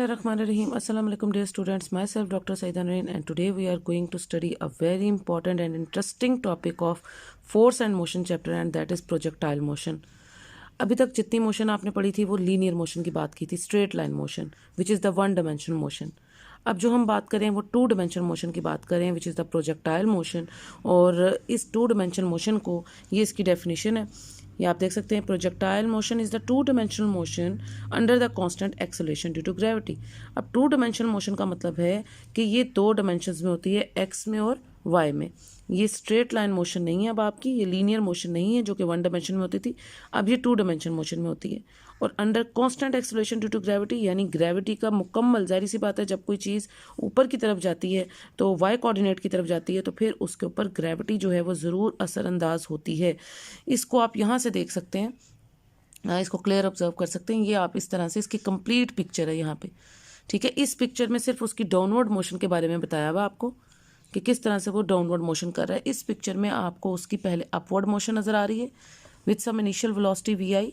Bismillahirrahmanirrahim. Assalamu alaikum dear students. Myself Dr. Saida Nureen and today we are going to study a very important and interesting topic of force and motion chapter and that is projectile motion. अभी तक जितनी motion आपने पढ़ी थी वो linear motion की बात की थी, straight line motion which is the one dimension motion. अब जो हम बात करें वो टू डायमेंशन मोशन की बात करें which is the projectile motion. और इस टू डायमेंशन मोशन को ये इसकी डेफिनेशन है, ये आप देख सकते हैं. Projectile motion is the two dimensional motion under the constant acceleration due to gravity. अब टू डायमेंशनल मोशन का मतलब है कि ये दो डायमेंशंस में होती है, एक्स में और वाई में. ये स्ट्रेट लाइन मोशन नहीं है अब आपकी, ये लीनियर मोशन नहीं है जो कि वन डायमेंशन में होती थी, अब ये टू डायमेंशन मोशन में होती है. और under constant acceleration due to gravity यानी ग्रेविटी का मुकम्मल, जाहिर सी बात है जब कोई चीज़ ऊपर की तरफ जाती है तो वाई कोऑर्डिनेट की तरफ जाती है तो फिर उसके ऊपर ग्रेविटी जो है वो ज़रूर असरअंदाज होती है. इसको आप यहाँ से देख सकते हैं, इसको क्लियर ऑब्जर्व कर सकते हैं. ये आप इस तरह से, इसकी कंप्लीट पिक्चर है यहाँ पे, ठीक है. इस पिक्चर में सिर्फ उसकी डाउनवर्ड मोशन के बारे में बताया हुआ आपको कि किस तरह से वो डाउनवर्ड मोशन कर रहा है. इस पिक्चर में आपको उसकी पहले अपवर्ड मोशन नज़र आ रही है with some initial velocity V I,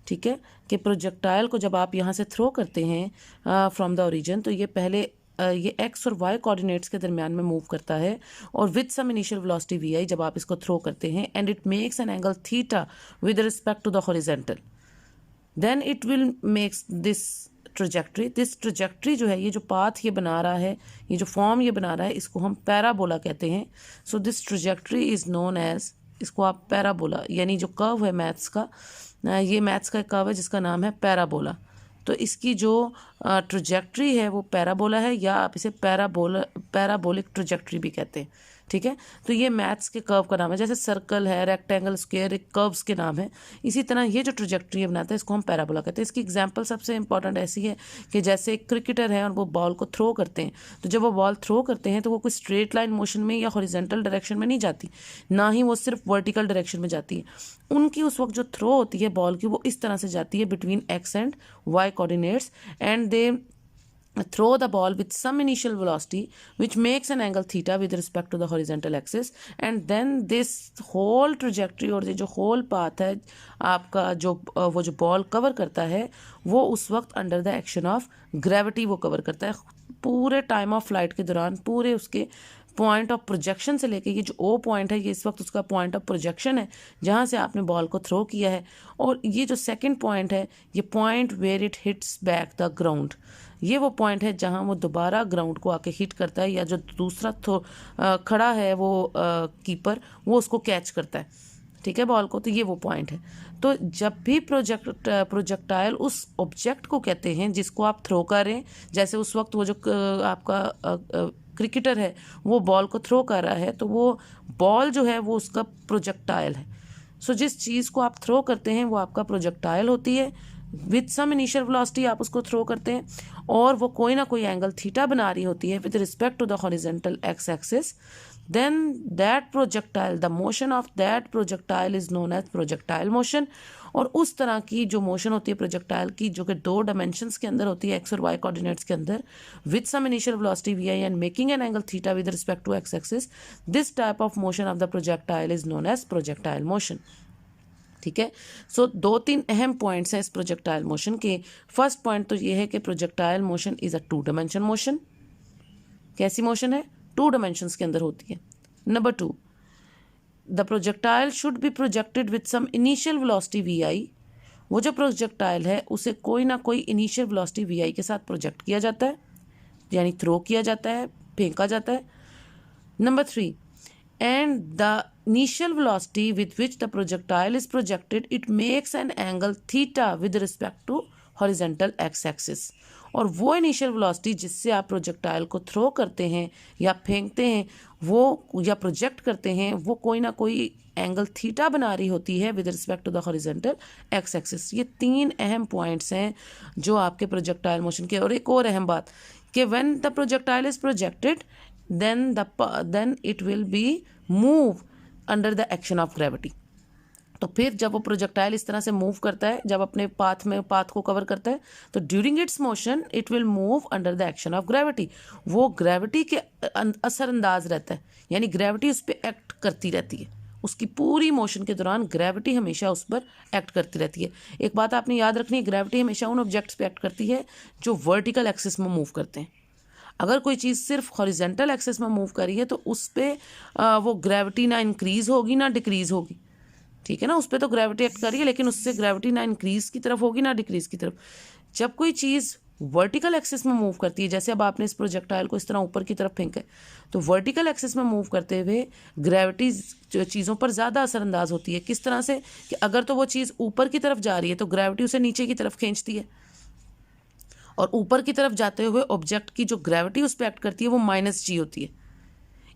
ठीक है. कि प्रोजेक्टाइल को जब आप यहाँ से थ्रो करते हैं फ्रॉम द ओरिजिन तो ये पहले ये एक्स और वाई कोऑर्डिनेट्स के दरमियान में मूव करता है और with some initial velocity V I जब आप इसको थ्रो करते हैं and it makes an angle theta with respect to the horizontal, then it will make this trajectory. This trajectory जो है, ये जो पाथ ये बना रहा है, ये जो फॉर्म ये बना रहा है, इसको हम पैराबोला कहते हैं. So this trajectory is known as, इसको आप पैराबोला, यानी जो कर्व है मैथ्स का, ये मैथ्स का एक कर्व है जिसका नाम है पैराबोला. तो इसकी जो ट्रजेक्ट्री है वो पैराबोला है या आप इसे पैराबोलिक ट्रजेक्ट्री भी कहते हैं, ठीक है. तो ये मैथ्स के कर्व का नाम है, जैसे सर्कल है, रेक्टेंगल, स्क्वायर एक कर्व्स के नाम है. इसी तरह ये जो ट्रजेक्ट्री बनाता है इसको हम पैराबोला कहते हैं. इसकी एग्जांपल सबसे इंपॉर्टेंट ऐसी है कि जैसे एक क्रिकेटर है और वो बॉल को थ्रो करते हैं, तो जब वो बॉल थ्रो करते हैं तो वो कोई स्ट्रेट लाइन मोशन में या हॉरिजॉन्टल डायरेक्शन में नहीं जाती, ना ही वो सिर्फ वर्टिकल डायरेक्शन में जाती है. उनकी उस वक्त जो थ्रो होती है बॉल की वो इस तरह से जाती है between X and Y coordinates and they throw the ball with some initial velocity which makes an angle theta with respect to the horizontal axis and then this whole trajectory और ये जो whole path है आपका जो वो जो ball cover करता है वो उस वक्त under the action of gravity वो कवर करता है. पूरे टाइम ऑफ फ्लाइट के दौरान पूरे उसके पॉइंट ऑफ प्रोजेक्शन से लेके ये जो ओ पॉइंट है ये इस वक्त उसका पॉइंट ऑफ प्रोजेक्शन है जहाँ से आपने बॉल को थ्रो किया है. और ये जो सेकंड पॉइंट है ये point where it hits back the ground, ये वो पॉइंट है जहाँ वो दोबारा ग्राउंड को आके हिट करता है या जो दूसरा खड़ा है वो कीपर वो उसको कैच करता है, ठीक है, बॉल को. तो ये वो पॉइंट है. तो जब भी प्रोजेक्टाइल उस ऑब्जेक्ट को कहते हैं जिसको आप थ्रो करें, जैसे उस वक्त वो जो आपका क्रिकेटर है वो बॉल को थ्रो कर रहा है तो वो बॉल जो है वो उसका प्रोजेक्टाइल है. सो जिस चीज़ को आप थ्रो करते हैं वो आपका प्रोजेक्टाइल होती है. विद सम इनिशियल वेलोसिटी आप उसको थ्रो करते हैं और वो कोई ना कोई एंगल थीटा बना रही होती है with respect to the horizontal X axis. then that projectile, the motion of that projectile is known as projectile motion. और उस तरह की जो मोशन होती है प्रोजेक्टाइल की जो कि दो डायमेंशंस के अंदर होती है, एक्स और वाई कोऑर्डिनेट्स के अंदर, with some initial velocity V I and making an angle theta with respect to X axis, this type of motion of the projectile is known as projectile motion, ठीक है. So दो तीन अहम points हैं इस projectile motion के. First point तो ये है कि projectile motion is a two dimension motion. कैसी मोशन है? टू डायमेंशंस के अंदर होती है. Number 2, the projectile should be projected with some initial velocity V I. वो जो प्रोजेक्टाइल है उसे कोई ना कोई इनिशियल वेलोसिटी वी आई के साथ प्रोजेक्ट किया जाता है, यानी थ्रो किया जाता है, फेंका जाता है. Number 3, and the initial velocity with which the projectile is projected it makes an angle theta with respect to horizontal x-axis. और वो इनिशियल वेलोसिटी जिससे आप प्रोजेक्टाइल को थ्रो करते हैं या फेंकते हैं वो या प्रोजेक्ट करते हैं वो कोई ना कोई एंगल थीटा बना रही होती है with respect to the horizontal X axis. ये 3 अहम पॉइंट्स हैं जो आपके प्रोजेक्टाइल मोशन के. और एक और अहम बात कि when the projectile is projected then it will be move under the action of gravity. तो फिर जब वो प्रोजेक्टाइल इस तरह से मूव करता है, जब अपने पाथ को कवर करता है तो during its motion it will move under the action of gravity. वो ग्रेविटी के असरअंदाज रहता है, यानी ग्रेविटी उस पर एक्ट करती रहती है उसकी पूरी मोशन के दौरान ग्रेविटी हमेशा उस पर एक्ट करती रहती है। एक बात आपने याद रखनी है, ग्रेविटी हमेशा उन ऑब्जेक्ट्स पे एक्ट करती है जो वर्टिकल एक्सिस में मूव करते हैं। अगर कोई चीज़ सिर्फ हॉरिजेंटल एक्सिस में मूव कर रही है तो उस पर वो ग्रेविटी ना इंक्रीज़ होगी ना डिक्रीज़ होगी, ठीक है ना। उस पर तो ग्रेविटी एक्ट कर रही है लेकिन उससे ग्रेविटी ना इंक्रीज़ की तरफ होगी ना डिक्रीज़ की तरफ। जब कोई चीज़ वर्टिकल एक्सिस में मूव करती है, जैसे अब आपने इस प्रोजेक्टाइल को इस तरह ऊपर की तरफ फेंका है, तो वर्टिकल एक्सिस में मूव करते हुए ग्रेविटी चीज़ों पर ज़्यादा असरअंदाज होती है। किस तरह से कि अगर तो वो चीज़ ऊपर की तरफ जा रही है तो ग्रेविटी उसे नीचे की तरफ खींचती है, और ऊपर की तरफ जाते हुए ऑब्जेक्ट की जो ग्रेविटी उस पर एक्ट करती है वो -g होती है।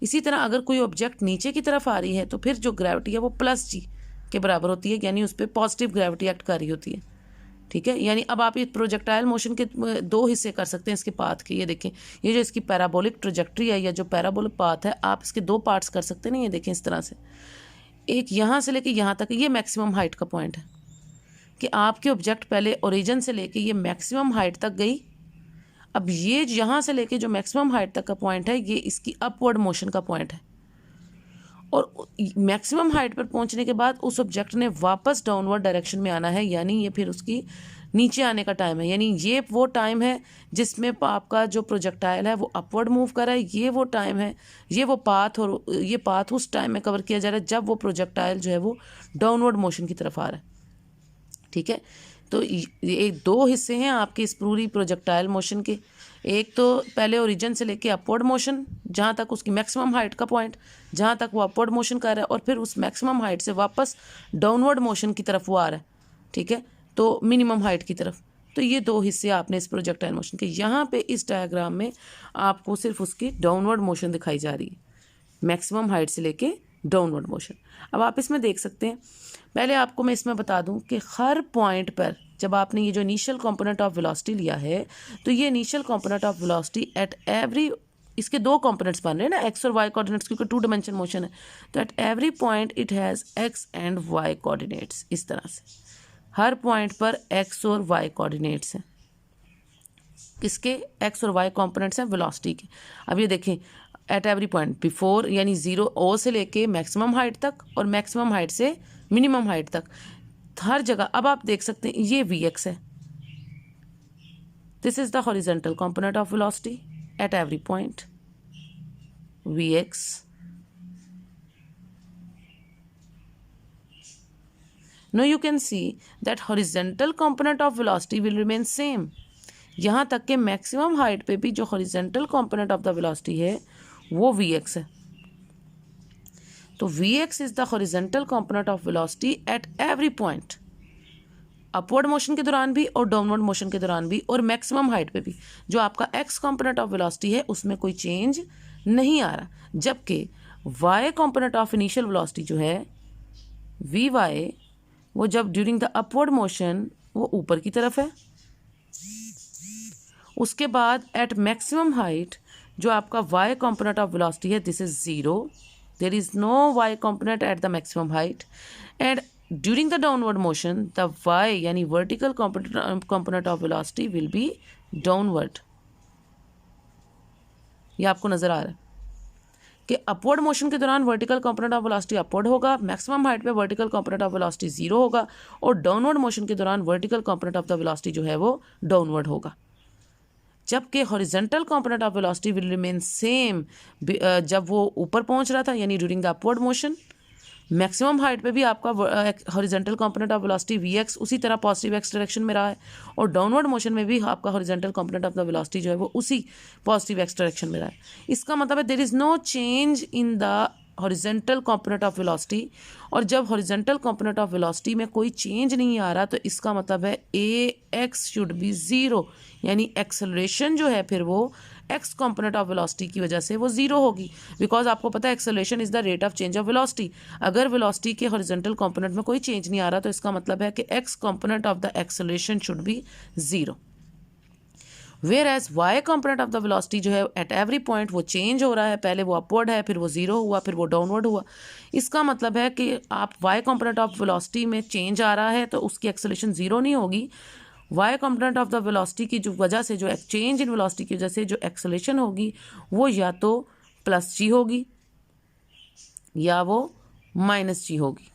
इसी तरह अगर कोई ऑब्जेक्ट नीचे की तरफ आ रही है तो फिर जो ग्रेविटी है वो +g के बराबर होती है, यानी उस पर पॉजिटिव ग्रेविटी एक्ट कर रही होती है, ठीक है। यानी अब आप ये प्रोजेक्टाइल मोशन के दो हिस्से कर सकते हैं इसके पाथ के। ये देखें, ये जो इसकी पैराबोलिक ट्रेजेक्ट्री है या जो पैराबोलिक पाथ है, आप इसके दो पार्ट्स कर सकते हैं ना। ये देखें इस तरह से, एक यहाँ से लेके यहाँ तक, ये मैक्सिमम हाइट का पॉइंट है कि आपके ऑब्जेक्ट पहले ओरिजिन से लेके ये मैक्सिमम हाइट तक गई। अब ये यहाँ से लेके जो मैक्सिमम हाइट तक का पॉइंट है ये इसकी अपवर्ड मोशन का पॉइंट है, और मैक्सिमम हाइट पर पहुंचने के बाद उस ऑब्जेक्ट ने वापस डाउनवर्ड डायरेक्शन में आना है, यानी ये फिर उसकी नीचे आने का टाइम है। यानी ये वो टाइम है जिसमें आपका जो प्रोजेक्टाइल है वो अपवर्ड मूव कर रहा है, ये वो टाइम है, ये वो पाथ, और ये पाथ उस टाइम में कवर किया जा रहा है जब वो प्रोजेक्टाइल जो है वो डाउनवर्ड मोशन की तरफ आ रहा है, ठीक है। तो ये दो हिस्से हैं आपके इस पूरी प्रोजेक्टाइल मोशन के। एक तो पहले ओरिजिन से लेके अपवर्ड मोशन, जहाँ तक उसकी मैक्सिमम हाइट का पॉइंट, जहाँ तक वो अपवर्ड मोशन कर रहा है, और फिर उस मैक्सिमम हाइट से वापस डाउनवर्ड मोशन की तरफ वो आ रहा है, ठीक है, तो मिनिमम हाइट की तरफ। तो ये दो हिस्से आपने इस प्रोजेक्टाइल मोशन के। यहाँ पे इस डायग्राम में आपको सिर्फ उसकी डाउनवर्ड मोशन दिखाई जा रही है, मैक्सिमम हाइट से लेके डाउनवर्ड मोशन। अब आप इसमें देख सकते हैं, पहले आपको मैं इसमें बता दूं कि हर पॉइंट पर जब आपने ये जो इनिशियल कंपोनेंट ऑफ वेलोसिटी लिया है, तो ये initial component of velocity at every, इसके दो कंपोनेंट्स बन रहे हैं ना, एक्स और वाई कोऑर्डिनेट्स, क्योंकि 2 डायमेंशन मोशन है, तो at every point it has X and Y coordinates. इस तरह से हर पॉइंट पर एक्स और वाई कोऑर्डिनेट्स हैं। किसके? एक्स और वाई कंपोनेंट्स हैं वेलोसिटी के। अब ये देखें, एट एवरी पॉइंट बिफोर, यानी 0 ओ से लेके मैक्सिमम हाइट तक और मैक्सिमम हाइट से मिनिमम हाइट तक, हर जगह। अब आप देख सकते हैं ये Vx है, this is the horizontal component of velocity at every point, Vx। Now you can see that horizontal component of velocity will remain same। यहाँ तक के मैक्सिमम हाइट पे भी जो horizontal component of the velocity है वो Vx है। तो Vx is the horizontal component of velocity at every point, upward motion के दौरान भी और डाउनवर्ड मोशन के दौरान भी, और मैक्सिमम हाइट पे भी। जो आपका x कंपोनेंट ऑफ वेलोसिटी है उसमें कोई चेंज नहीं आ रहा, जबकि y component of initial velocity जो है Vy, वो जब ड्यूरिंग द अपवर्ड मोशन वो ऊपर की तरफ है। उसके बाद एट मैक्सिमम हाइट जो आपका y कंपोनेंट ऑफ वेलोसिटी है this is 0, there is no y component at the maximum height, and during the downward motion the y यानी vertical component of velocity will be downward. ये आपको नजर आ रहा है कि अपवर्ड मोशन के दौरान vertical component of velocity upward होगा, मैक्सिमम हाइट पे वर्टिकल कंपोनेंट ऑफ वेलोसिटी 0 होगा, और डाउनवर्ड मोशन के दौरान vertical component of the velocity जो है वो डाउनवर्ड होगा। जबकि horizontal component of velocity will remain same जब वो ऊपर पहुंच रहा था, यानी during the upward motion. Maximum height पे भी आपका horizontal component of velocity Vx उसी तरह पॉजिटिव एक्स डायरेक्शन में रहा है, और डाउनवर्ड मोशन में भी आपका horizontal component of the velocity जो है वो उसी पॉजिटिव एक्स डायरेक्शन में रहा है। इसका मतलब है there is no change in the horizontal component of velocity. और जब हॉरिजेंटल कंपोनेंट ऑफ वेलोसिटी में कोई चेंज नहीं आ रहा तो इसका मतलब है Ax शुड बी 0, यानी एक्सेलरेशन जो है फिर वो एक्स कंपोनेंट ऑफ वेलोसिटी की वजह से वो 0 होगी, बिकॉज आपको पता है acceleration is the rate of change of velocity. अगर वेलोसिटी के हॉरिजेंटल कंपोनेंट में कोई चेंज नहीं आ रहा तो इसका मतलब है कि X component of the acceleration should be 0। Whereas Y component of the velocity जो है एट एवरी पॉइंट वो चेंज हो रहा है, पहले वो अपवर्ड है, फिर वो 0 हुआ, फिर वो डाउनवर्ड हुआ। इसका मतलब है कि आप वाई कंपोनेंट ऑफ वेलोसिटी में चेंज आ रहा है तो उसकी एक्सेलरेशन 0 नहीं होगी। Y component of the velocity की जो वजह से, जो चेंज इन वेलोसिटी की वजह से जो एक्सेलरेशन होगी वो या तो +g होगी या वो माइनस जी होगी।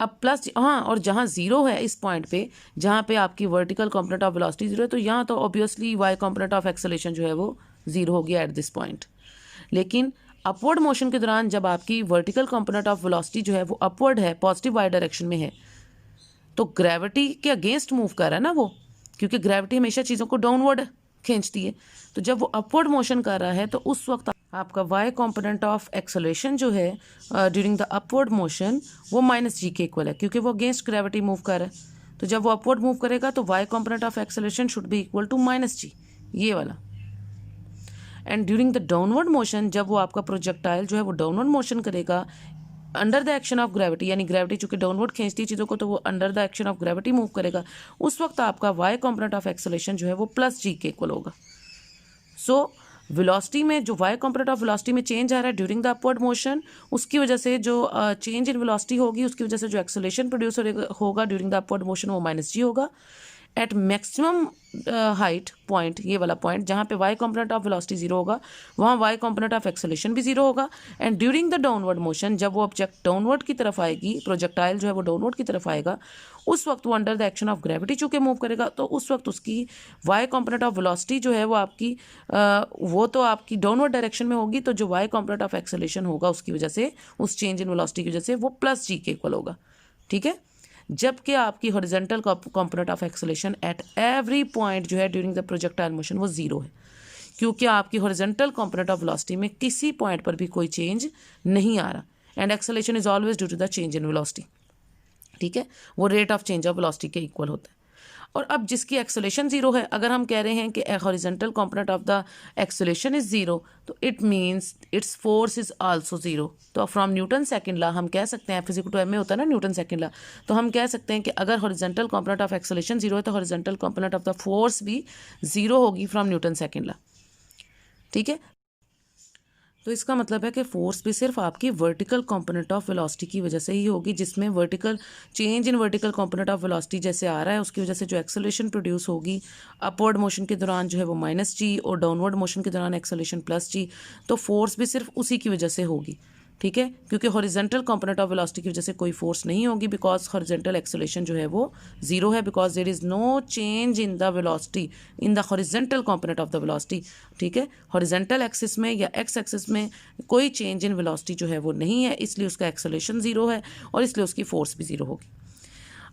अब प्लस हाँ, और जहाँ जीरो है इस पॉइंट पे, जहाँ पे आपकी vertical component of velocity zero है, तो यहाँ तो obviously Y component of acceleration जो है वो जीरो होगी एट दिस पॉइंट। लेकिन अपवर्ड मोशन के दौरान जब आपकी वर्टिकल कॉम्पोनेंट ऑफ वेलोसिटी जो है वो अपवर्ड है, पॉजिटिव वाई डायरेक्शन में है, तो ग्रेविटी के अगेंस्ट मूव कर रहा है ना वो, क्योंकि ग्रेविटी हमेशा चीज़ों को डाउनवर्ड खींचती है। तो जब वो अपवर्ड मोशन कर रहा है तो उस वक्त आपका वाई कॉम्पोनेंट ऑफ एक्सेलरेशन जो है ड्यूरिंग द अपवर्ड मोशन वो माइनस जी के इक्वल है, क्योंकि वो अगेंस्ट ग्रेविटी मूव कर रहा है। तो जब वो अपवर्ड मूव करेगा तो Y component of acceleration should be equal to minus G, ये वाला। And during the downward motion, जब वो आपका प्रोजेक्टाइल जो है वो डाउनवर्ड मोशन करेगा under the action of gravity, यानी ग्रेविटी चूंकि डाउनवर्ड खींचती है चीज़ों को, तो वो under the action of gravity move करेगा, उस वक्त आपका वाई कॉम्पोनेंट ऑफ एक्सेलरेशन जो है वो प्लस जी के इक्वल होगा। सो वेलोसिटी में जो वाई कॉम्पोनेंट ऑफ वेलोसिटी में चेंज आ रहा है ड्यूरिंग द अपवर्ड मोशन, उसकी वजह से जो चेंज इन वेलोसिटी होगी, उसकी वजह से जो एक्सेलरेशन प्रोड्यूस होगा ड्यूरिंग द अपवर्ड मोशन वो माइनस जी होगा। एट मैक्सिमम हाइट पॉइंट, ये वाला पॉइंट जहाँ पे Y component of velocity zero होगा, वहाँ वाई कॉम्पोनेंट ऑफ एक्सेलरेशन भी जीरो होगा। And during the downward motion, जब वो ऑब्जेक्ट डाउनवर्ड की तरफ आएगी, प्रोजेक्टाइल जो है वो डाउनवर्ड की तरफ आएगा, उस वक्त वो under the action of gravity चूंकि मूव करेगा, तो उस वक्त उसकी वाई कॉम्पोनेंट ऑफ वेलोसिटी जो है वो आपकी वो तो आपकी डाउनवर्ड डायरेक्शन में होगी, तो जो वाई कॉम्पोनेंट ऑफ एक्सेलरेशन होगा उसकी वजह से, उस चेंज इन वेलोसिटी की वजह से वो प्लस जी के इक्वल होगा। ठीक है, जबकि आपकी horizontal component of acceleration at every point जो है ड्यूरिंग द प्रोजेक्टाइल मोशन वो जीरो है, क्योंकि आपकी हॉरिजॉन्टल कॉम्पोनेंट ऑफ वेलोसिटी में किसी पॉइंट पर भी कोई चेंज नहीं आ रहा। And acceleration is always due to the change in velocity. ठीक है, वो rate of change of velocity के इक्वल होता है। और अब जिसकी एक्सेलरेशन जीरो है, अगर हम कह रहे हैं कि horizontal component of the acceleration is zero, तो it means its force is also zero. तो फ्रॉम न्यूटन सेकंड लॉ हम कह सकते हैं, फिजिक्स टू एम में होता है ना न्यूटन सेकंड लॉ, तो हम कह सकते हैं कि अगर horizontal component of acceleration zero है तो horizontal component of the force भी जीरो होगी फ्रॉम न्यूटन सेकंड लॉ। ठीक है, तो इसका मतलब है कि फोर्स भी सिर्फ आपकी वर्टिकल कंपोनेंट ऑफ वेलोसिटी की वजह से ही होगी, जिसमें vertical change in vertical component of velocity जैसे आ रहा है, उसकी वजह से जो एक्सेलरेशन प्रोड्यूस होगी अपवर्ड मोशन के दौरान जो है वो माइनस जी, और डाउनवर्ड मोशन के दौरान एक्सेलरेशन प्लस जी। तो फोर्स भी सिर्फ उसी की वजह से होगी। ठीक है, क्योंकि हॉरिजॉन्टल कंपोनेंट ऑफ वेलोसिटी की वजह से कोई फोर्स नहीं होगी, बिकॉज हॉरिजॉन्टल एक्सेलरेशन जो है वो जीरो है, because there is no change in the velocity in the horizontal component of the velocity. ठीक है, हॉरिजॉन्टल एक्सिस में या एक्स एक्सिस में कोई चेंज इन वेलोसिटी जो है वो नहीं है, इसलिए उसका एक्सेलरेशन जीरो है और इसलिए उसकी फोर्स भी जीरो होगी।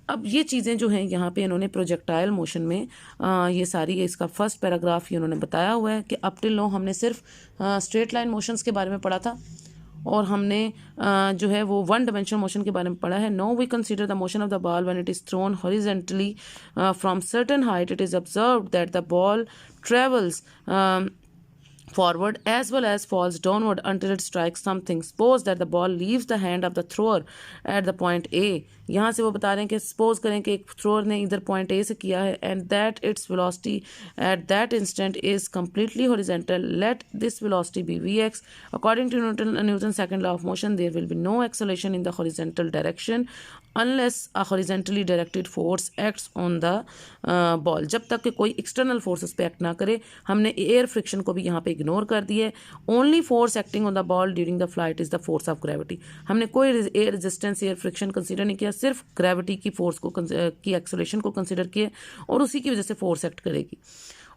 अब ये चीज़ें जो हैं यहाँ पे इन्होंने प्रोजेक्टाइल मोशन में ये सारी, इसका फर्स्ट पैराग्राफ ये उन्होंने बताया हुआ है कि अप टिल नो हमने सिर्फ स्ट्रेट लाइन मोशंस के बारे में पढ़ा था, और हमने जो है वो वन डायमेंशनल मोशन के बारे में पढ़ा है। Now we consider the motion of the ball when it is thrown horizontally from certain height, it is observed that the ball travels forward as well as falls downward until it strikes something. Suppose that the ball leaves the hand of the thrower at the point A. यहाँ से वो बता रहे हैं कि suppose करें कि एक थ्रोअर ने इधर पॉइंट ए से किया है, and that its velocity at that instant is completely horizontal, let this velocity be vx. According to Newton's second law of motion, there will be no acceleration in the horizontal direction unless a horizontally directed force acts on the ball. जब तक कि कोई external force उस पर act ना करे। हमने air friction को भी यहाँ पे इग्नोर कर दिया है। Only force acting on the ball during the flight is the force of gravity. हमने कोई air resistance, air friction consider नहीं किया, सिर्फ ग्रेविटी की फोर्स को की एक्सेलरेशन को कंसीडर किया, और उसी की वजह से फोर्स एक्ट करेगी।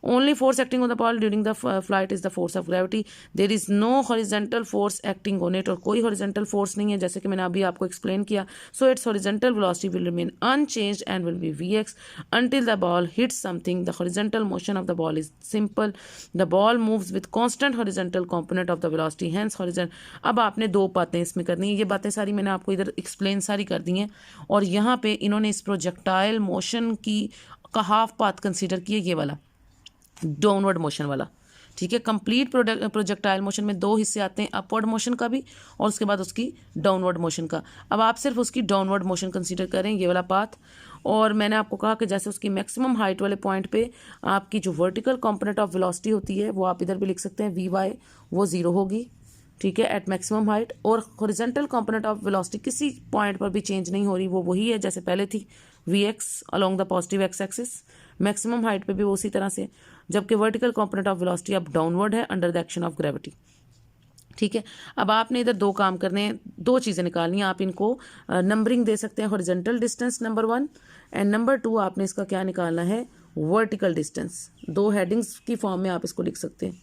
Only force acting on the ball during the flight is the force of gravity. There is no horizontal force acting on it, और कोई horizontal force नहीं है, जैसे कि मैंने अभी आपको explain किया. So its horizontal velocity will remain unchanged and will be vx until the ball hits something. The horizontal motion of the ball is simple. The ball moves with constant horizontal component of the velocity. Hence horizontal. अब आपने दो बातें इसमें करनी है, ये बातें सारी मैंने आपको इधर explain सारी कर दी हैं, और यहाँ पे इन्होंने इस प्रोजेक्टाइल मोशन की का हाफ पाथ कंसीडर किया, ये वाला डाउनवर्ड मोशन वाला। ठीक है, कंप्लीट प्रोजेक्टाइल मोशन में दो हिस्से आते हैं, अपवर्ड मोशन का भी और उसके बाद उसकी डाउनवर्ड मोशन का। अब आप सिर्फ उसकी डाउनवर्ड मोशन कंसीडर करें, ये वाला पाथ। और मैंने आपको कहा कि जैसे उसकी मैक्सिमम हाइट वाले पॉइंट पे आपकी जो वर्टिकल कंपोनेंट ऑफ वेलोसिटी होती है वो आप इधर भी लिख सकते हैं, वी वाई, वो जीरो होगी। ठीक है, एट मैक्सिमम हाइट। और हॉरिजॉन्टल कंपोनेंट ऑफ वेलोसिटी किसी पॉइंट पर भी चेंज नहीं हो रही, वो वही है जैसे पहले थी, V X along the positive X axis. Maximum height पे भी वो उसी तरह से, जबकि वर्टिकल कंपोनेंट ऑफ वेलोसिटी अब डाउनवर्ड है under the action of gravity. ठीक है। अब आपने इधर दो काम करने हैं, दो चीज़ें निकालनी हैं। आप इनको नंबरिंग दे सकते हैं, horizontal distance number 1 and number 2 आपने इसका क्या निकालना है, वर्टिकल डिस्टेंस। दो हेडिंग्स की फॉर्म में आप इसको लिख सकते हैं।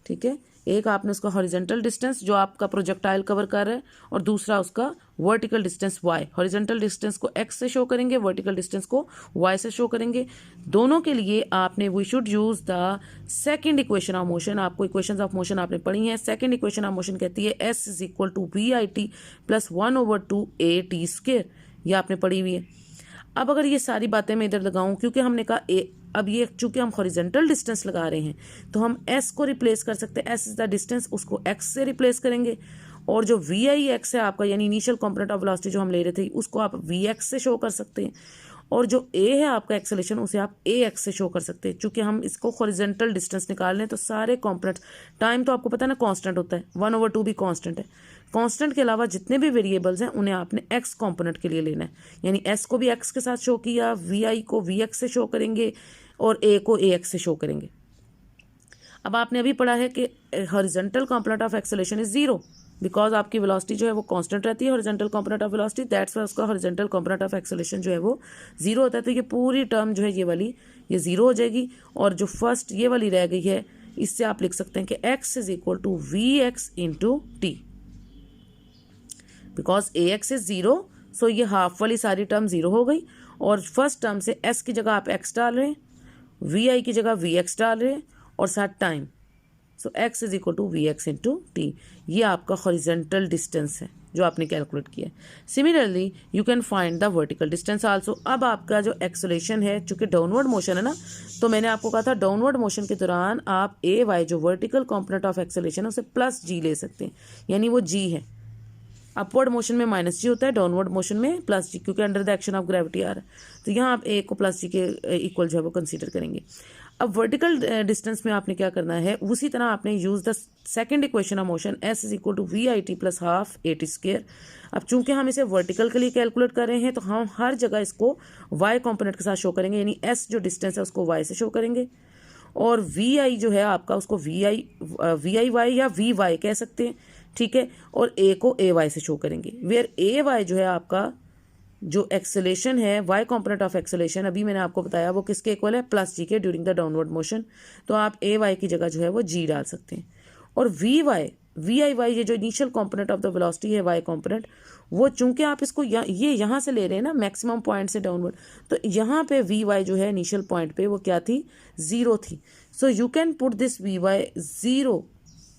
ठीक है, एक आपने उसका हॉरिजॉन्टल डिस्टेंस जो आपका प्रोजेक्टाइल कवर कर रहा है, और दूसरा उसका vertical distance y। Horizontal distance को x से शो करेंगे, वर्टिकल डिस्टेंस को y से शो करेंगे। दोनों के लिए आपने we should use the second equation of motion. आपको इक्वेशन ऑफ मोशन आपने पढ़ी है। सेकंड इक्वेशन ऑफ मोशन कहती है s is equal to V I T plus 1/2 a t square. ये आपने पढ़ी हुई है। अब अगर ये सारी बातें मैं इधर लगाऊं, क्योंकि हमने कहा अब ये चूंकि हम हॉरिजॉन्टल डिस्टेंस लगा रहे हैं तो हम s को रिप्लेस कर सकते हैं। s इज द डिस्टेंस, उसको x से रिप्लेस करेंगे, और जो वी आई एक्स है आपका, यानी इनिशियल कॉम्पोनेंट ऑफ वेलोसिटी जो हम ले रहे थे, उसको आप वी एक्स से शो कर सकते हैं, और जो a है आपका एक्सेलेरेशन उसे आप ए एक्स से शो कर सकते हैं। चूंकि हम इसको हॉरिजॉन्टल डिस्टेंस निकाल रहे हैं तो सारे कॉम्पोनेंट्स, टाइम तो आपको पता है ना कांस्टेंट होता है, 1/2 भी कांस्टेंट है। कांस्टेंट के अलावा जितने भी वेरिएबल्स हैं उन्हें आपने x कॉम्पोनेंट के लिए लेना है, यानी s को भी x के साथ शो किया, vi को vx से शो करेंगे, और a को ax से शो करेंगे। अब आपने अभी पढ़ा है कि horizontal component of acceleration is 0 because आपकी वेलोसिटी जो है वो कांस्टेंट रहती है, horizontal component of velocity, that's why उसका हॉरिजॉन्टल कॉम्पोनेंट ऑफ एक्सेलेरेशन जो है वो 0 होता है। तो ये पूरी टर्म जो है ये वाली ये 0 हो जाएगी, और जो फर्स्ट ये वाली रह गई है इससे आप लिख सकते हैं कि x is equal to V X into T. Because A X is 0, so ये हाफ वाली सारी टर्म 0 हो गई, और फर्स्ट टर्म से s की जगह आप x डाल रहे हैं, वी आई की जगह वी एक्स डाल रहे हैं, और साथ time, so x is equal to V X into T. ये आपका हॉरिजॉन्टल डिस्टेंस है जो आपने कैलकुलेट किया है। Similarly you can find the vertical distance also. अब आपका जो एक्सेलेरेशन है, चूंकि डाउनवर्ड मोशन है ना, तो मैंने आपको कहा था डाउनवर्ड मोशन के दौरान आप ए वाई जो वर्टिकल कॉम्पोनेंट ऑफ एक्सेलेरेशन है उसे प्लस जी ले सकते हैं, यानी वो जी है। अपवर्ड मोशन में माइनस जी होता है, डाउनवर्ड मोशन में प्लस जी, क्योंकि under the action of gravity आ रहा है। तो यहाँ आप ए को प्लस जी के इक्वल जो है वो कंसीडर करेंगे। अब वर्टिकल डिस्टेंस में आपने क्या करना है, उसी तरह आपने use the second equation of motion, S is equal to V I T plus half A T square. अब चूंकि हम इसे वर्टिकल के लिए कैलकुलेट कर रहे हैं तो हम हर जगह इसको वाई कॉम्पोनेंट के साथ शो करेंगे, यानी एस जो डिस्टेंस है उसको वाई से शो करेंगे, और वी आई जो है आपका उसको वी आई वाई या वी वाई कह सकते हैं। ठीक है, और ए को ए वाई से शो करेंगे, वेयर ए वाई जो है आपका जो एक्सेलेरेशन है, वाई कॉम्पोनेंट ऑफ एक्सेलेरेशन, अभी मैंने आपको बताया वो किसके इक्वल है, प्लस जी के ड्यूरिंग द डाउनवर्ड मोशन। तो आप ए वाई की जगह जो है वो जी डाल सकते हैं, और वी आई वाई ये जो initial component of the velocity है वाई कॉम्पोनेंट, वो चूंकि आप इसको ये यहाँ से ले रहे हैं ना मैक्सिमम पॉइंट से डाउनवर्ड, तो यहाँ पे वी वाई जो है इनिशियल पॉइंट पे वो क्या थी, 0 थी। So you can put this V Y 0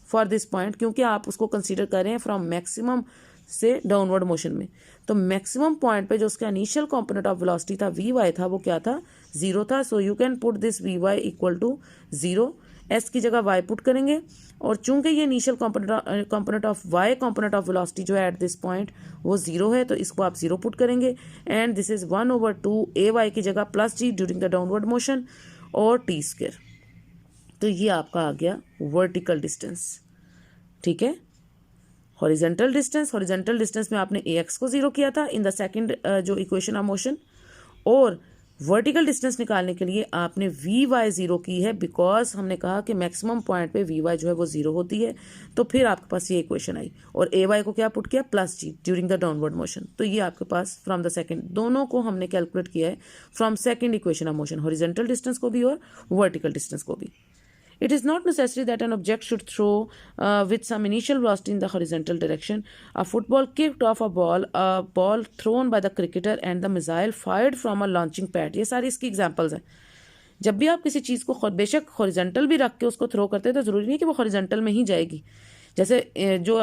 for this point, क्योंकि आप उसको कंसीडर कर रहे हैं फ्रॉम मैक्सिमम से डाउनवर्ड मोशन में। तो मैक्सिमम पॉइंट पे जो उसका इनिशियल कंपोनेंट ऑफ वेलोसिटी था वी वाई था, वो क्या था, 0 था। So you can put this V Y equal to 0, S की जगह वाई पुट करेंगे, और चूंकि ये initial component of Y component of velocity जो है एट दिस पॉइंट वो 0 है, तो इसको आप 0 पुट करेंगे, and this is 1/2 A Y की जगह plus G during the downward motion और टी स्क्वायर। तो ये आपका आ गया वर्टिकल डिस्टेंस। ठीक है, हॉरिजॉन्टल डिस्टेंस में आपने ए एक्स को 0 किया था इन द सेकंड जो इक्वेशन ऑफ मोशन, और वर्टिकल डिस्टेंस निकालने के लिए आपने वी वाई 0 की है, बिकॉज हमने कहा कि मैक्सिमम पॉइंट पे वी वाई जो है वो 0 होती है। तो फिर आपके पास ये इक्वेशन आई, और ए वाई को क्या पुट किया, plus G during the downward motion. तो ये आपके पास फ्रॉम द सेकंड, दोनों को हमने कैलकुलेट किया है from second equation of motion, horizontal distance को भी और वर्टिकल डिस्टेंस को भी। It is not necessary that an object should throw with some initial velocity in the horizontal direction. A football kicked off a ball thrown by the cricketer and the missile fired from a launching pad. ये सारी इसकी examples हैं। जब भी आप किसी चीज़ को बेशक हॉरिजॉन्टल भी रख के उसको थ्रो करते हैं तो ज़रूरी नहीं कि वो हॉरिजॉन्टल में ही जाएगी। जैसे जो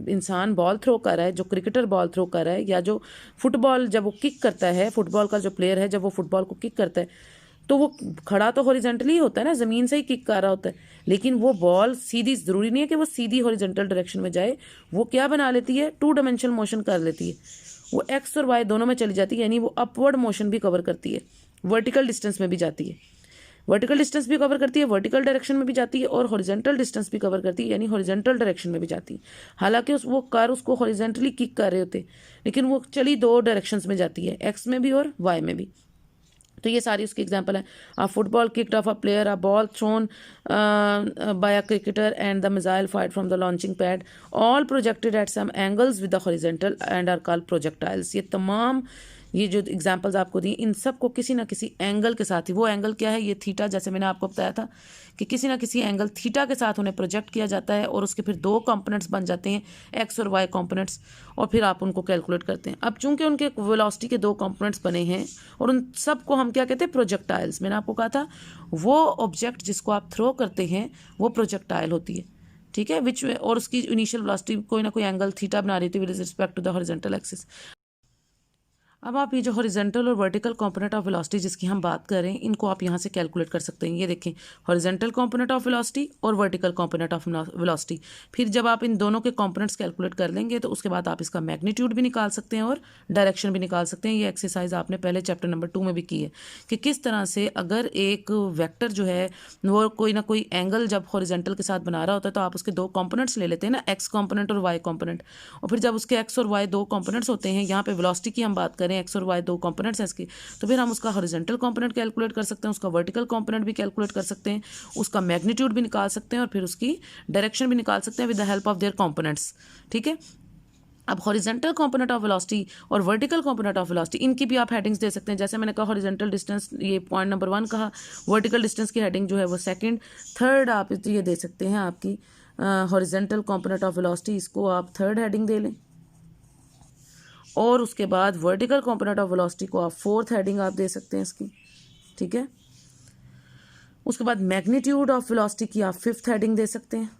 इंसान बॉल थ्रो कर रहा है, जो क्रिकेटर बॉल थ्रो कर रहा है, या जो फुटबॉल जब वो किक करता है, फुटबॉल का जो प्लेयर है जब वो फुटबॉल को किक करता है तो वो खड़ा तो हॉरिजॉन्टली होता है ना, ज़मीन से ही किक कर रहा होता है, लेकिन वो बॉल सीधी, ज़रूरी नहीं है कि वो सीधी हॉरिजॉन्टल डायरेक्शन में जाए, वो क्या बना लेती है, 2 डायमेंशनल मोशन कर लेती है, वो एक्स और वाई दोनों में चली जाती है, यानी वो अपवर्ड मोशन भी कवर करती है, वर्टिकल डिस्टेंस में भी जाती है, वर्टिकल डिस्टेंस भी कवर करती है, वर्टिकल डायरेक्शन में भी जाती है, और हॉरिजॉन्टल डिस्टेंस भी कवर करती है, यानी हॉरिजॉन्टल डायरेक्शन में भी जाती है। हालांकि वो कार उसको हॉरिजॉन्टली किक कर रहे होते, लेकिन वो चली 2 डायरेक्शंस में जाती है, एक्स में भी और वाई में भी। तो ये सारी उसकी एग्जांपल है। A football kicked off a player, a ball thrown by a cricketer and the missile fired from the launching pad, all projected at some angles with the horizontal and are called projectiles. ये तमाम ये जो examples आपको दी, इन सब को किसी ना किसी एंगल के साथ ही, वो एंगल क्या है, ये थीटा, जैसे मैंने आपको बताया था कि किसी ना किसी एंगल थीटा के साथ उन्हें प्रोजेक्ट किया जाता है और उसके फिर दो कंपोनेंट्स बन जाते हैं, एक्स और वाई कंपोनेंट्स, और फिर आप उनको कैलकुलेट करते हैं। अब चूंकि उनके वेलोसिटी के दो कंपोनेंट्स बने हैं और उन सब को हम क्या कहते हैं, प्रोजेक्टाइल्स। मैंने आपको कहा था वो ऑब्जेक्ट जिसको आप थ्रो करते हैं वो प्रोजेक्टाइल होती है, ठीक है, विच, और उसकी इनिशियल वेलोसिटी कोई ना कोई एंगल थीटा बना रही थी with respect to the horizontal axis. अब आप ये जो हॉरिजॉन्टल और वर्टिकल कंपोनेंट ऑफ वेलोसिटी जिसकी हम बात कर रहे हैं, इनको आप यहाँ से कैलकुलेट कर सकते हैं। ये देखें, हॉरिजॉन्टल कंपोनेंट ऑफ वेलोसिटी और वर्टिकल कंपोनेंट ऑफ वेलोसिटी। फिर जब आप इन दोनों के कंपोनेंट्स कैलकुलेट कर लेंगे तो उसके बाद आप इसका मैग्नीट्यूड भी निकाल सकते हैं और डायरेक्शन भी निकाल सकते हैं। ये एक्सरसाइज आपने पहले चैप्टर नंबर 2 में भी की है कि किस तरह से अगर एक वेक्टर जो है वो कोई ना कोई एंगल जब हॉरिजॉन्टल के साथ बना रहा होता है तो आप उसके दो कंपोनेंट्स ले लेते हैं ना, एक्स कंपोनेंट और वाई कंपोनेंट, और फिर जब उसके एक्स और वाई दो कंपोनेंट्स होते हैं, यहाँ पे वेलोसिटी की हम बात करें, एक्स और वाई दो कंपोनेंट्स हैं इसकी, तो फिर हम उसका हॉरिजॉन्टल कंपोनेंट कैलकुलेट कर सकते हैं, उसका वर्टिकल कंपोनेंट भी कैलकुलेट कर सकते हैं, उसका मैग्नीट्यूड भी निकाल सकते हैं और फिर उसकी डायरेक्शन भी निकाल सकते हैं with the help of their components, ठीक है। अब हॉरिजॉन्टल कंपोनेंट ऑफ वेलोसिटी और वर्टिकल कंपोनेंट ऑफ वेलोसिटी, इनकी भी आप हेडिंग्स दे सकते हैं। जैसे मैंने कहा हॉरिजॉन्टल डिस्टेंस, ये पॉइंट नंबर 1 कहा, वर्टिकल डिस्टेंस की हेडिंग जो है वो सेकंड, थर्ड आप ये दे सकते हैं आपकी हॉरिजॉन्टल कंपोनेंट ऑफ वेलोसिटी, इसको आप थर्ड हेडिंग दे लें, और उसके बाद वर्टिकल कंपोनेंट ऑफ वेलोसिटी को आप फोर्थ हेडिंग आप दे सकते हैं इसकी, ठीक है। उसके बाद मैग्नीट्यूड ऑफ वेलोसिटी की आप फिफ्थ हेडिंग दे सकते हैं,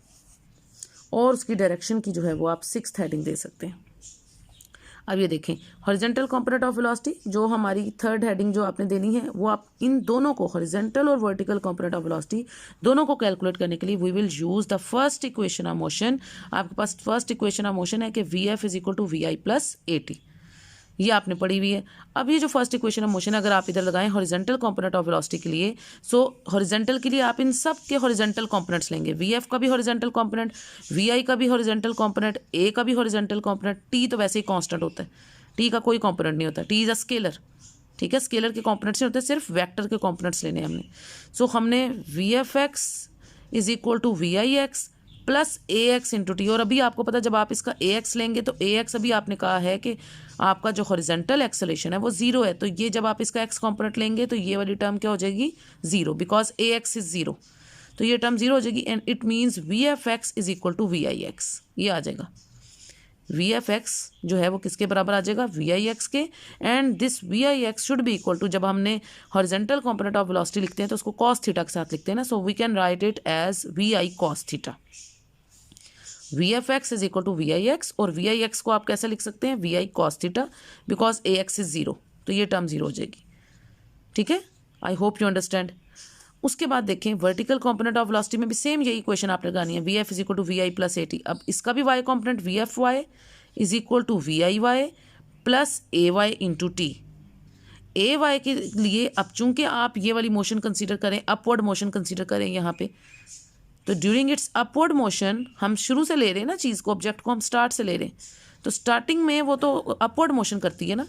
और उसकी डायरेक्शन की जो है वो आप सिक्स्थ हेडिंग दे सकते हैं। अब ये देखें, हॉरिजॉन्टल कंपोनेंट ऑफ वेलोसिटी जो हमारी थर्ड हेडिंग जो आपने देनी है, वो आप इन दोनों को, हॉरिजॉन्टल और वर्टिकल कंपोनेंट ऑफ वेलोसिटी दोनों को कैलकुलेट करने के लिए we will use the first equation of motion. आपके पास फर्स्ट इक्वेशन ऑफ मोशन है कि V F is equal to V I plus A T, ये आपने पढ़ी हुई है। अब ये जो फर्स्ट इक्वेशन ऑफ मोशन अगर आप इधर लगाएं हॉरिजॉन्टल कंपोनेंट ऑफ वेलोसिटी के लिए, सो हॉरिजॉन्टल के लिए आप इन सब के हॉरिजॉन्टल कंपोनेंट्स लेंगे, वी एफ का भी हॉरिजॉन्टल कंपोनेंट, वी आई का भी हॉरिजॉन्टल कंपोनेंट, ए का भी हॉरिजॉन्टल कंपोनेंट, टी तो वैसे ही कांस्टेंट होता है, टी का कोई कंपोनेंट नहीं होता, टी इज अ स्केलर, ठीक है, स्केलर के कंपोनेंट्स नहीं होते, सिर्फ वेक्टर के कंपोनेंट्स लेने हमने। सो हमने V F X is equal to V I X plus A X into T, और अभी आपको पता जब आप इसका ए एक्स लेंगे तो ए एक्स अभी आपने कहा है कि आपका जो हॉरिजॉन्टल एक्सेलेरेशन है वो जीरो है, तो ये जब आप इसका एक्स कंपोनेंट लेंगे तो ये वाली टर्म क्या हो जाएगी, zero, because A X is zero, तो ये टर्म जीरो हो जाएगी, and it means V F X is equal to V I X, ये आ जाएगा। वी एफ एक्स जो है वो किसके बराबर आ जाएगा, वी आई एक्स के, and this V I X should be equal to, जब हमने हॉरिजॉन्टल कंपोनेंट ऑफ वेलोसिटी लिखते हैं तो उसको कॉस थीटा के साथ लिखते हैं ना, so we can write it as V I cos theta. V F X is equal to V I X, और वी आई एक्स को आप कैसे लिख सकते हैं, V I cos theta, because A X is zero, तो ये term zero हो जाएगी, ठीक है। I hope you understand. उसके बाद देखें वर्टिकल कंपोनेंट ऑफ वेलोसिटी में भी सेम यही इक्वेशन आप लगानी है, V F is equal to V I plus A T. अब इसका भी Y component V F Y is equal to V I Y plus A Y into T. A Y के लिए अब चूंकि आप ये वाली मोशन कंसीडर करें, अपवर्ड मोशन कंसीडर करें यहाँ पे, तो ड्यूरिंग इट्स अपवर्ड मोशन हम शुरू से ले रहे हैं ना चीज़ को, ऑब्जेक्ट को हम स्टार्ट से ले रहे हैं, तो स्टार्टिंग में वो तो अपवर्ड मोशन करती है ना,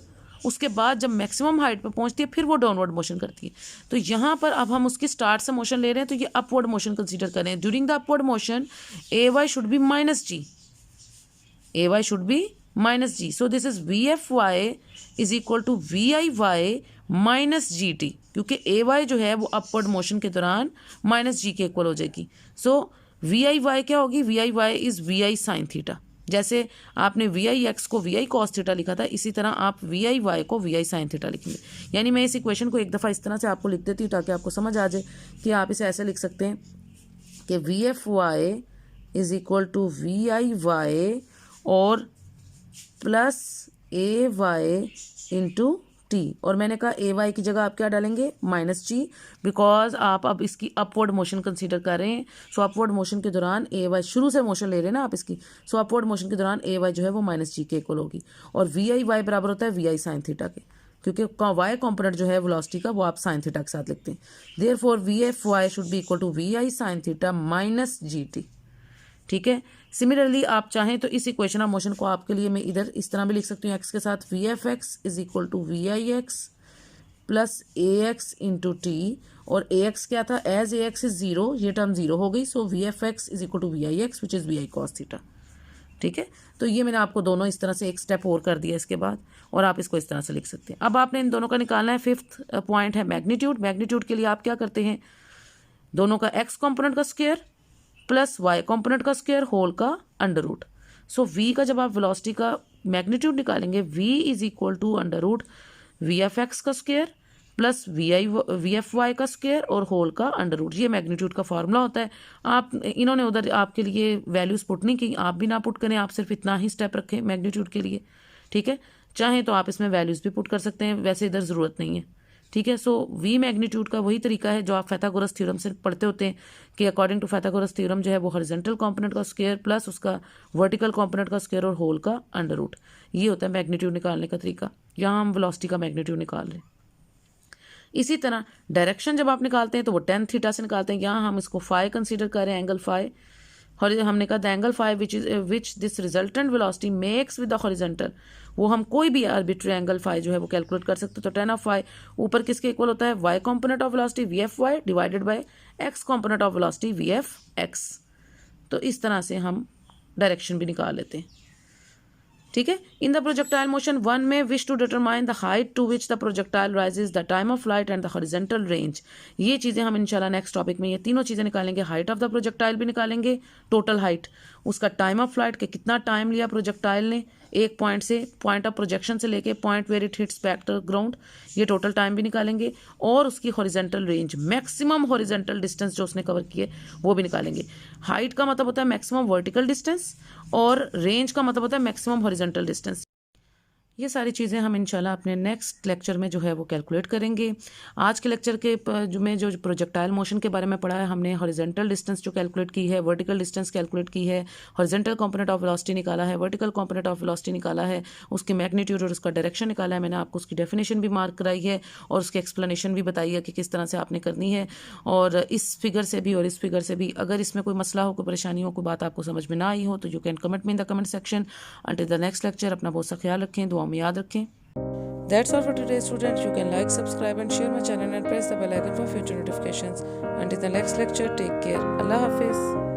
उसके बाद जब मैक्सिमम हाइट पे पहुंचती है फिर वो डाउनवर्ड मोशन करती है। तो यहाँ पर अब हम उसकी स्टार्ट से मोशन ले रहे हैं, तो ये अपवर्ड मोशन कंसीडर करें। During the upward motion A Y should be minus G, A Y should be minus G, so this is V F Y is equal to V I Y minus G T, क्योंकि A Y जो है वो upward motion के दौरान minus जी के equal हो जाएगी। So we I Y क्या होगी, V I Y is V I sine theta, जैसे आपने वी आई एक्स को वी आई कॉस थीटा लिखा था, इसी तरह आप वी आई वाई को वी आई साइन थीटा लिखेंगे। यानी मैं इस इक्वेशन को एक दफ़ा इस तरह से आपको लिख देती हूँ ताकि आपको समझ आ जाए कि आप इसे ऐसे लिख सकते हैं कि V F Y is equal to V I Y और plus A Y into T, और मैंने कहा ए वाई की जगह आप क्या डालेंगे, माइनस जी, बिकॉज आप अब इसकी अपवर्ड मोशन कंसीडर कर रहे हैं। सो अपवर्ड मोशन के दौरान ए वाई, शुरू से मोशन ले रहे हैं ना आप इसकी, सो अपवर्ड मोशन के दौरान ए वाई जो है वो माइनस जी के इक्वल होगी, और वी आई वाई बराबर होता है वी आई साइन थीटा के, क्योंकि वाई कॉम्पोनेंट जो है वेलोसिटी का वो आप साइन थीटा के साथ लिखते हैं। Therefore V F Y should be equal to V I sine theta minus G T, ठीक है। सिमिलरली आप चाहें तो इस इक्वेशन ऑफ मोशन को आपके लिए मैं इधर इस तरह भी लिख सकती हूँ, एक्स के साथ V F X is equal to V I X plus A X into T, और ए एक्स क्या था, एज ए एक्स इज 0, ये टर्म 0 हो गई, so V F X is equal to V I X which is V I cos theta. ठीक है, तो ये मैंने आपको दोनों इस तरह से एक स्टेप और कर दिया इसके बाद, और आप इसको इस तरह से लिख सकते हैं। अब आपने इन दोनों का निकालना है। फिफ्थ पॉइंट है मैग्नीट्यूड। मैग्नीट्यूड के लिए आप क्या करते हैं, दोनों का एक्स कॉम्पोनेंट का स्क्वायर प्लस वाई कॉम्पोनेंट का स्क्वायर होल का अंडर रूट। सो वी का जब आप वेलोसिटी का मैग्नीट्यूड निकालेंगे, V is equal to under root V F X का square plus V F Y का स्क्वायर और होल का अंडर रूट। ये मैग्नीट्यूड का फॉर्मूला होता है। आप इन्होंने उधर आपके लिए वैल्यूज पुट नहीं की, आप भी ना पुट करें, आप सिर्फ इतना ही स्टेप रखें मैग्नीट्यूड के लिए। ठीक है, चाहे तो आप इसमें वैल्यूज भी पुट कर सकते हैं, वैसे इधर ज़रूरत नहीं है। ठीक है, सो वी मैग्नीट्यूड का वही तरीका है जो आप पाइथागोरस थ्योरम से पढ़ते होते हैं कि अकॉर्डिंग टू पाइथागोरस थ्योरम जो है वो हॉरिजॉन्टल कंपोनेंट का स्क्वायर प्लस उसका वर्टिकल कंपोनेंट का स्क्वायर और होल का अंडर रूट। ये होता है मैग्नीट्यूड निकालने का तरीका। यहाँ हम वेलोसिटी का मैग्नीट्यूड निकाल रहे हैं। इसी तरह डायरेक्शन जब आप निकालते हैं तो वो टेन थीटा से निकालते हैं। यहाँ हम इसको फाई कंसीडर कर रहे हैं, एंगल फाई, और हमने कहा the angle phi which this resultant velocity makes with the horizontal, वो हम कोई भी आर्बिट्री एंगल फाई जो है वो कैलकुलेट कर सकते हैं। तो टेन ऑफ फाई ऊपर किसके इक्वल होता है, Y component of velocity V F Y divided by X component of velocity V F X. तो इस तरह से हम डायरेक्शन भी निकाल लेते हैं। ठीक है, in the projectile motion one में wish to determine the height to which the projectile rises, the time of flight and the horizontal range. ये चीज़ें हम इंशाल्लाह नेक्स्ट टॉपिक में ये तीनों चीज़ें निकालेंगे। हाइट ऑफ द प्रोजेक्टाइल भी निकालेंगे, टोटल हाइट, उसका टाइम ऑफ फ्लाइट के कितना टाइम लिया प्रोजेक्टाइल ने एक पॉइंट से, पॉइंट ऑफ प्रोजेक्शन से लेके point where it hits back to ground, ये टोटल टाइम भी निकालेंगे, और उसकी horizontal range, maximum horizontal distance जो उसने कवर किए वो भी निकालेंगे। हाइट का मतलब होता है मैक्सिमम वर्टिकल डिस्टेंस, और रेंज का मतलब होता है मैक्सिमम हॉरिजॉन्टल डिस्टेंस। ये सारी चीज़ें हम इंशाल्लाह अपने नेक्स्ट लेक्चर में जो है वो कैलकुलेट करेंगे। आज के लेक्चर के जो प्रोजेक्टाइल मोशन के बारे में पढ़ा है हमने, हॉरिजॉन्टल डिस्टेंस जो कैलकुलेट की है, वर्टिकल डिस्टेंस कैलकुलेट की है, हॉरिजॉन्टल कंपोनेंट ऑफ वेलोसिटी निकाला है, वर्टिकल कंपोनेंट ऑफ वेलोसिटी निकाला है, उसकी मैग्नीट्यूड और उसका डायरेक्शन निकाला है। मैंने आपको उसकी डेफिनेशन भी मार्क कराई है और उसकी एक्सप्लेनेशन भी बताई है कि किस तरह से आपने करनी है। और इस फिगर से भी और इस फिगर से भी अगर इसमें कोई मसला हो, कोई परेशानी हो, कोई बात आपको समझ में ना आई हो, तो you can comment me in the comment section. Until the next lecture, अपना बहुत सा ख्याल रखें, दुआ में याद रखें। That's all for today, students. You can like, subscribe and share my channel and press the bell icon for future notifications. Until the next lecture, take care. Allah Hafiz.